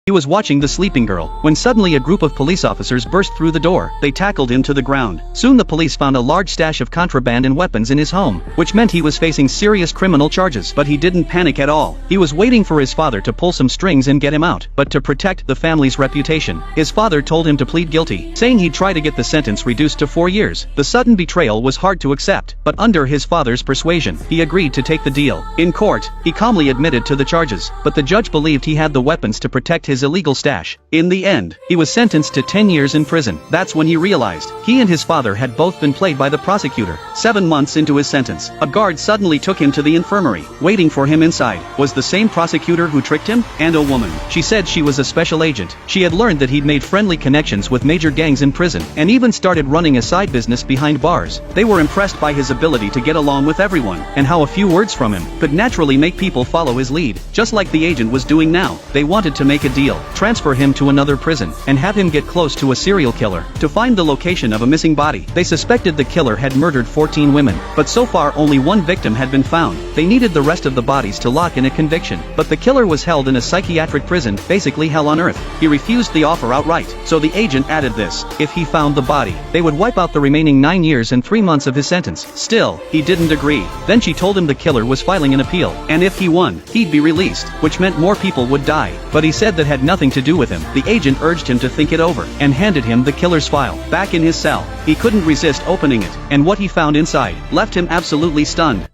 He was watching the sleeping girl, when suddenly a group of police officers burst through the door. They tackled him to the ground. Soon the police found a large stash of contraband and weapons in his home, which meant he was facing serious criminal charges. But he didn't panic at all. He was waiting for his father to pull some strings and get him out. But to protect the family's reputation, his father told him to plead guilty, saying he'd try to get the sentence reduced to 4 years. The sudden betrayal was hard to accept, but under his father's persuasion, he agreed to take the deal. In court, he calmly admitted to the charges, but the judge believed he had the weapons to protect his illegal stash. In the end, he was sentenced to 10 years in prison. That's when he realized he and his father had both been played by the prosecutor. 7 months into his sentence, a guard suddenly took him to the infirmary. Waiting for him inside was the same prosecutor who tricked him, and a woman. She said she was a special agent. She had learned that he'd made friendly connections with major gangs in prison, and even started running a side business behind bars. They were impressed by his ability to get along with everyone, and how a few words from him could naturally make people follow his lead, just like the agent was doing now. They wanted to make a deal, transfer him to another prison, and have him get close to a serial killer. To find the location of a missing body, they suspected the killer had murdered 14 women, but so far only one victim had been found. They needed the rest of the bodies to lock in a conviction, but the killer was held in a psychiatric prison, basically hell on earth. He refused the offer outright, so the agent added this: if he found the body, they would wipe out the remaining 9 years and 3 months of his sentence. Still, he didn't agree. Then she told him the killer was filing an appeal, and if he won, he'd be released, which meant more people would die. But he said that had nothing to do with him. The agent urged him to think it over, and handed him the killer's file. Back in his cell, he couldn't resist opening it, and what he found inside left him absolutely stunned.